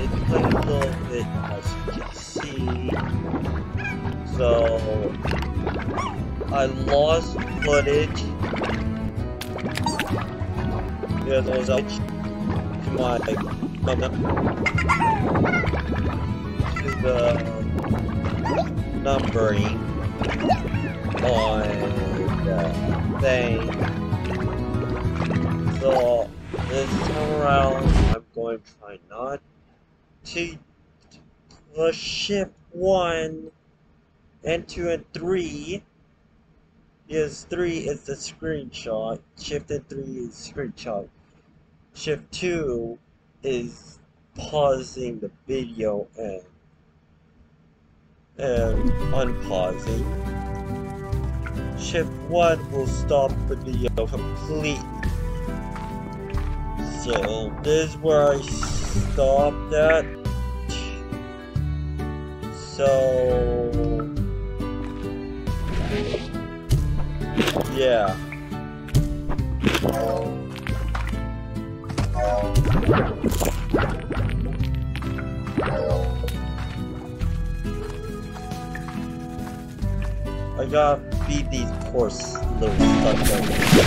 it's playing a little bit, as you can see. So I lost footage because I was out to my to the numbering on the thing. So this time around, I'm going to try not to push shift 1 and 2 and 3. Because 3 is the screenshot, shift and 3 is screenshot. Shift 2 is pausing the video and unpausing. Shift 1 will stop the video completely. So this is where I stopped at. So yeah. I gotta feed these poor little stuff.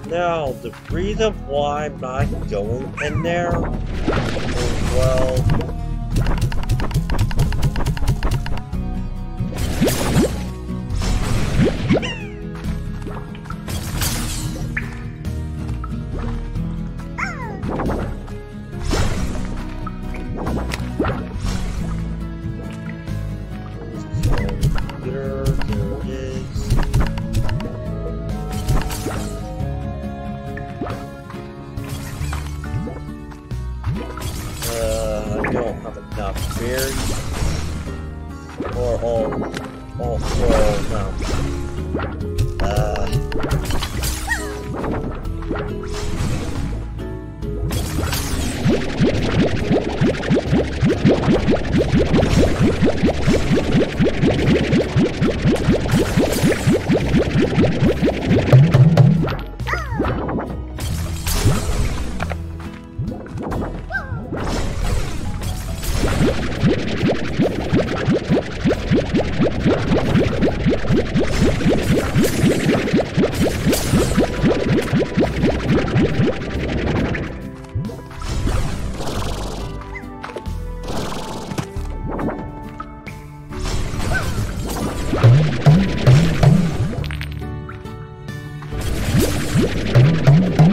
Now, the reason why I'm not going in there is, well, I don't have enough berries or all 4 of them.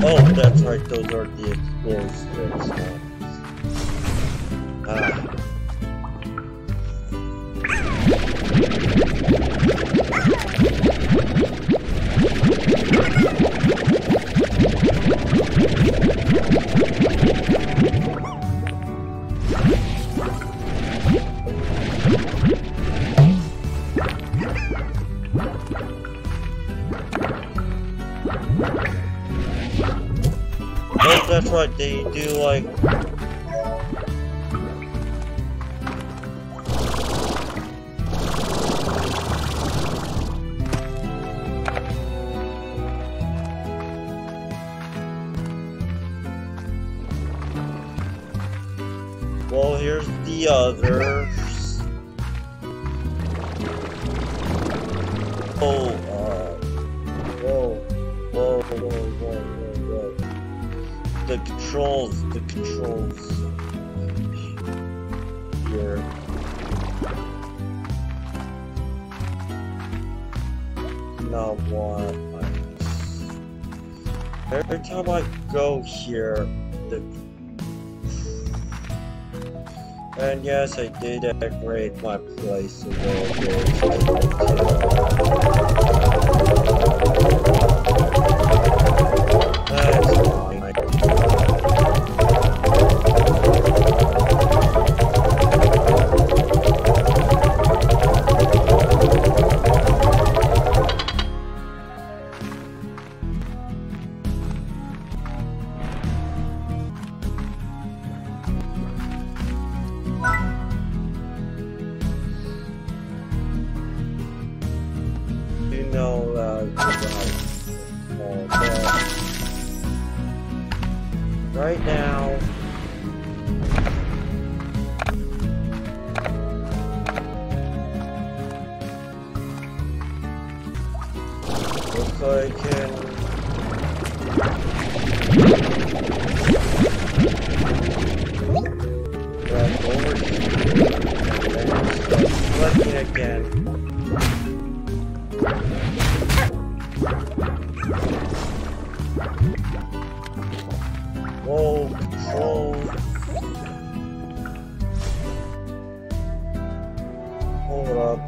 Oh, that's right, those are the explosives. Oh, that's right, they do like here's the others. Oh, whoa, whoa, whoa, whoa, whoa, whoa. The controls. Here. Now what? Every time I go here, and yes, I did decorate my place a little bit. That's fine. Right now, looks like I can grab over here and then start collecting again. Whoa, control. Hold up.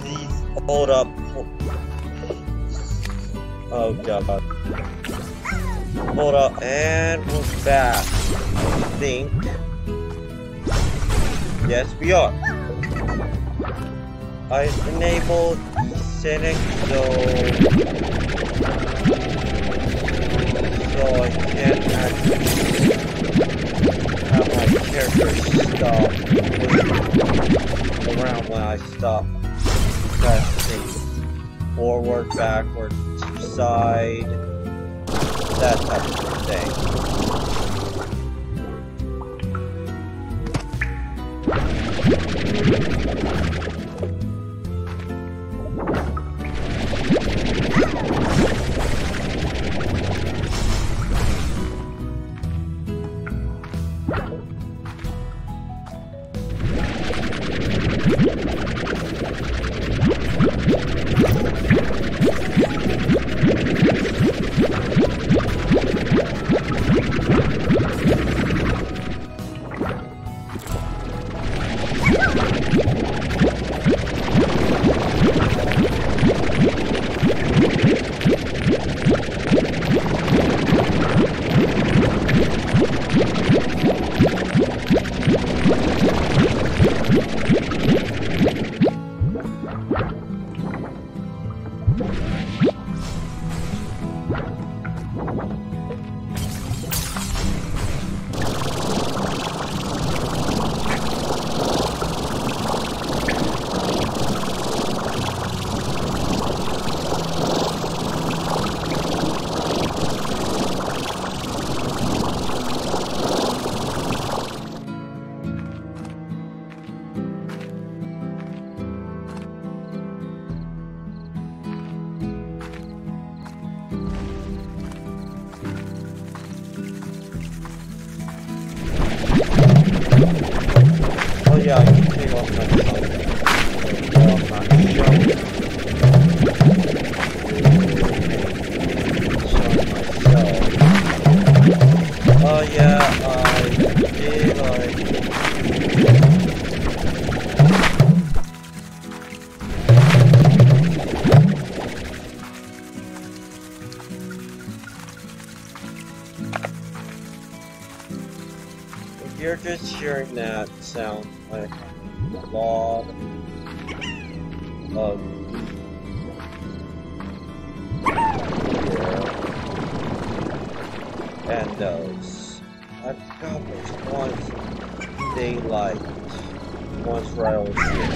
Please, hold up. Oh god. Hold up, and we're back. I think. Yes, we are. I enabled Scenic, so I can't actually have my character stop around when I stop pressing forward, backward, to side, that type of thing. Oh yeah, I can take off my phone. I'm not showing myself. Oh yeah, I did If you're just hearing that sound like a lot of and those. I forgot which ones they liked. Ones right over here.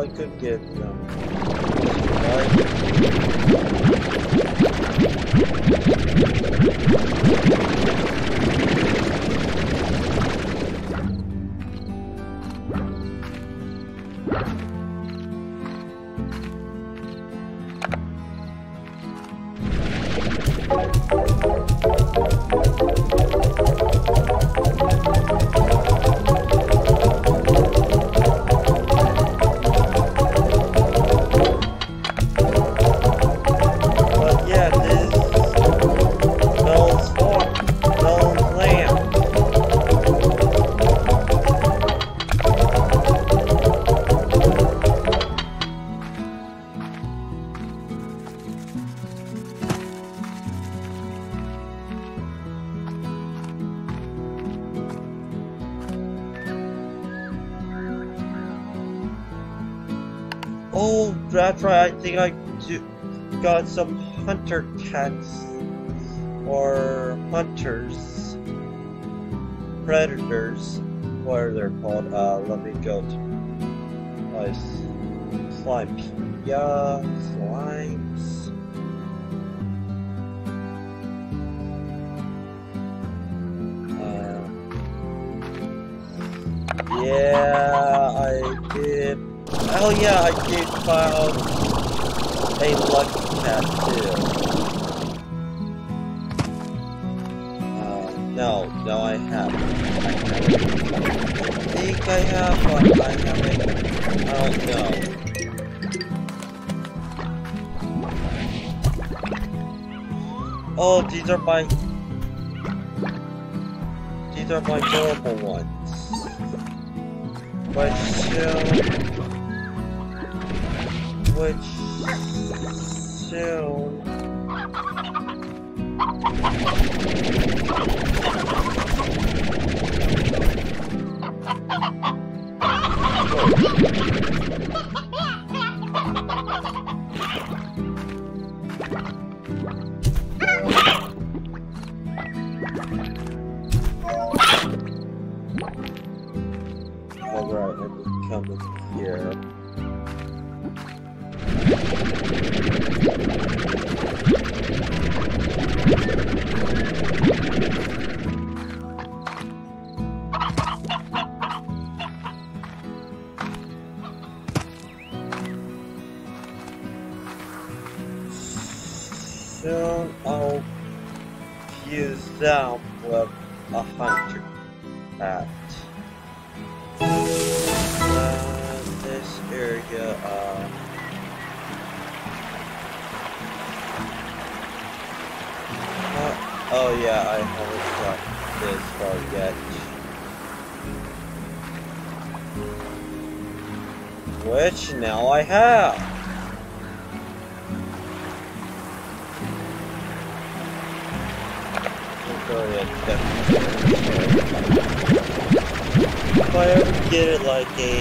I could give them. Right? Oh, that's right. I think I got some hunter cats or hunters, predators, what are they called? Let me go to slime. Yeah, slimes. Yeah, I did. Oh yeah, I did found a lucky cat too. No, I haven't. I think I have, but I haven't. I don't know. Oh, these are my normal ones. But soon. Alright, let me come in here. Soon I'll use them with a hunter cat. This area, oh yeah, I haven't got this far yet. Which now I have. If I ever get it like a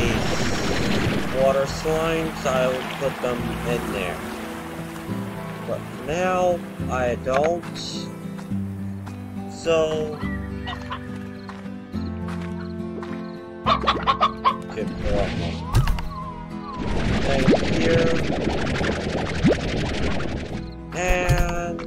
water slimes, I will put them in there. But now I don't. So good thing here and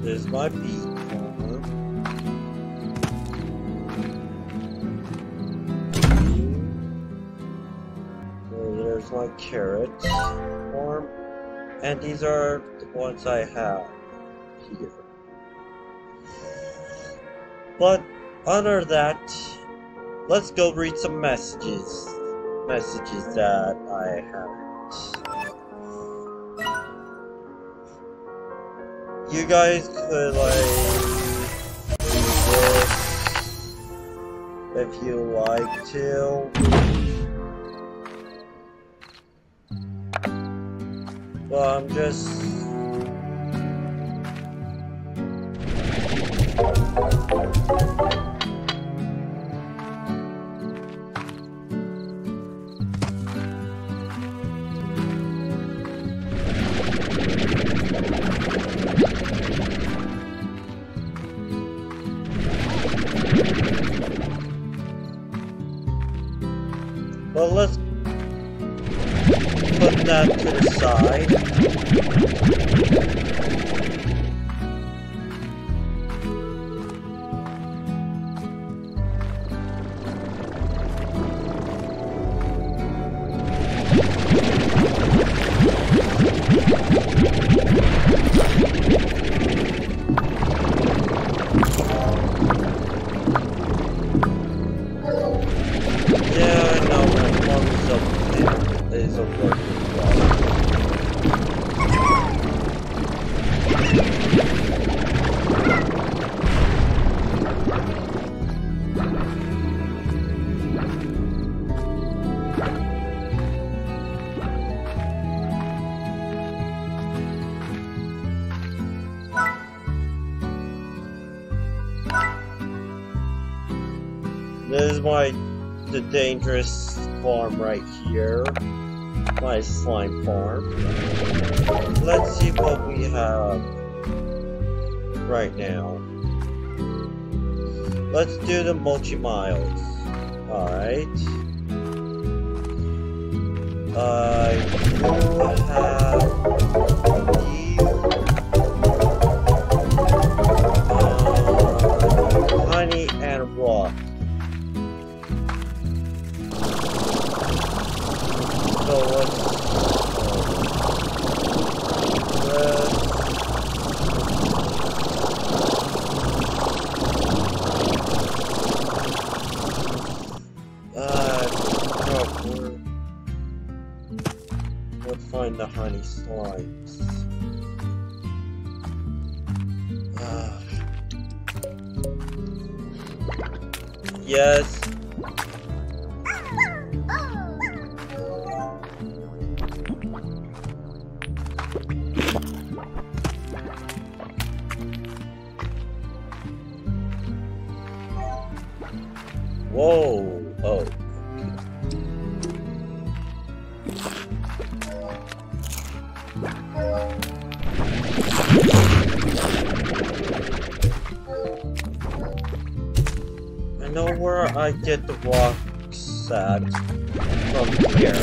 there's my beet farm. There's my carrot farm. And these are the ones I have here. But under that, let's go read some messages. messages that I haven't. You guys could like do this if you like to. But I'm just well, let's put that to the side. This is the dangerous farm right here. My slime farm. Let's see what we have right now. Let's do the multi-miles. Alright. You have these. Honey and rock. So let's let's find the honey slimes. Yes. Whoa, oh. I know where I get the rocks at from here.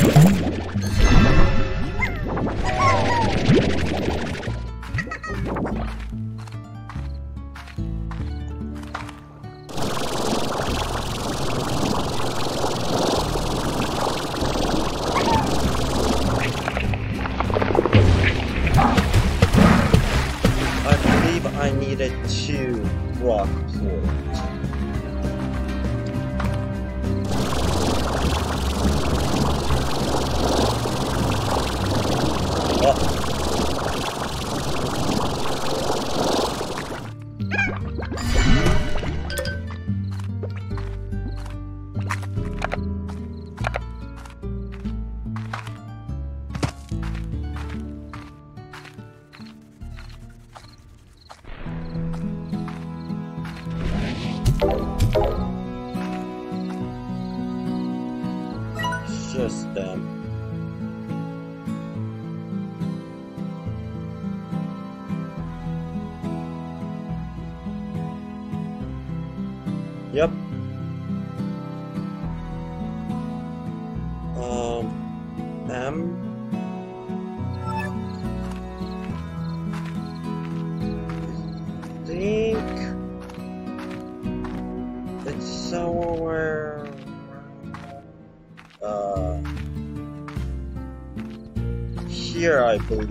I needed 2 rock floors. Just them. Yep. M. I think it's somewhere. Here, I believe.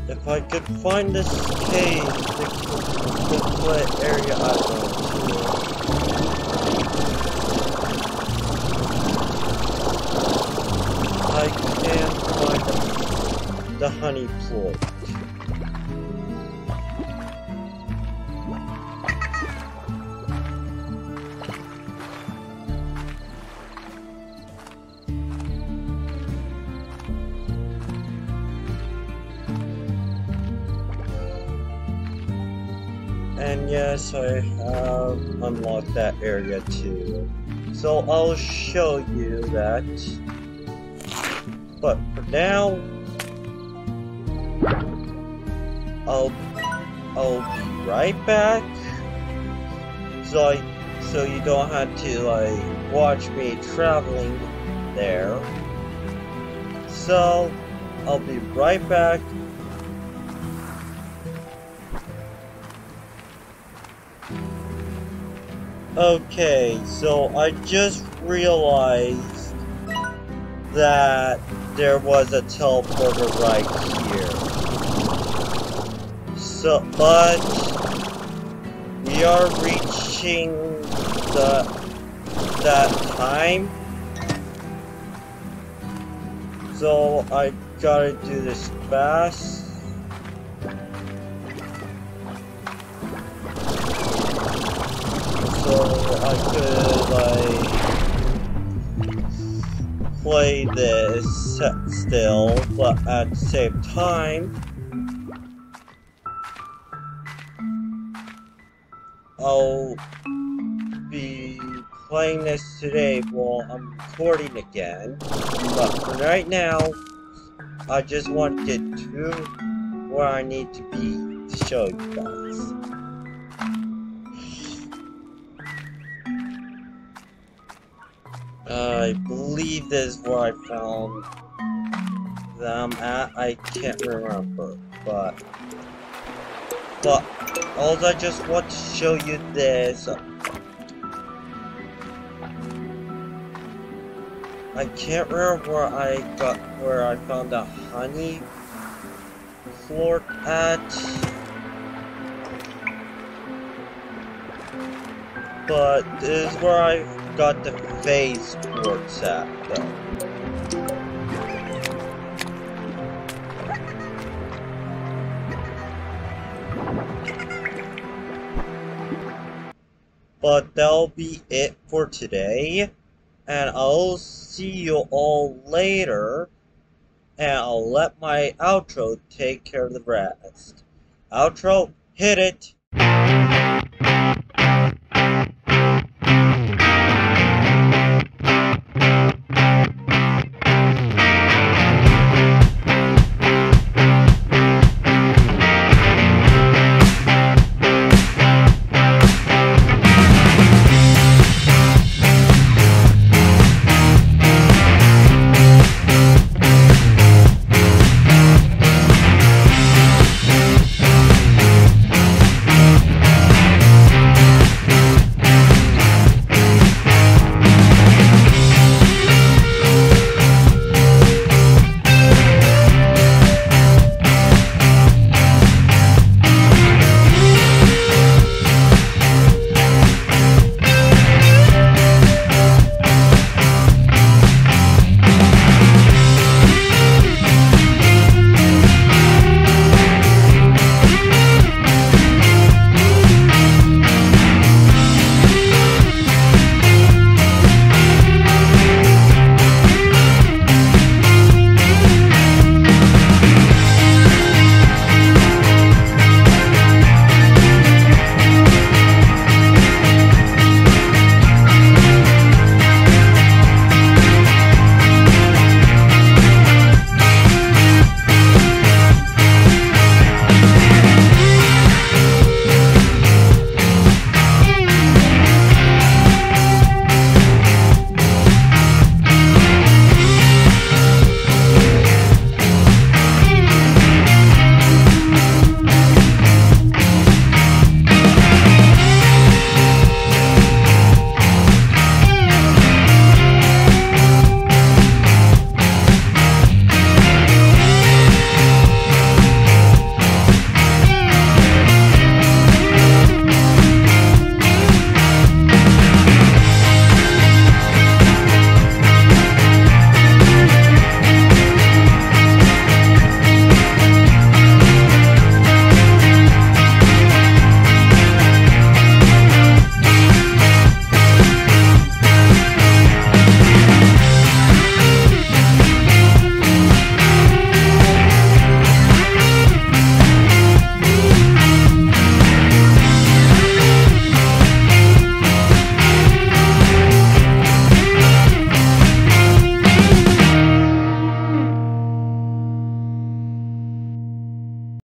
if I could find this cave, the split area I went to, I can find the honey plort. And yes, I have unlocked that area too. So I'll show you that. But for now, I'll be right back. So you don't have to like watch me traveling there. So I'll be right back. Okay, so I just realized that there was a teleporter right here. So, but we are reaching that time. So I gotta do this fast. So I could like play this still, but at the same time I'll be playing this today while I'm recording again. But for right now, I just want to get to where I need to be to show you guys. I believe this is where I found them at. I can't remember, but I just want to show you this. I can't remember where I found the honey plort at, but this is where I got the phase ports at, though. But that'll be it for today, and I'll see you all later, and I'll let my outro take care of the rest. Outro, hit it!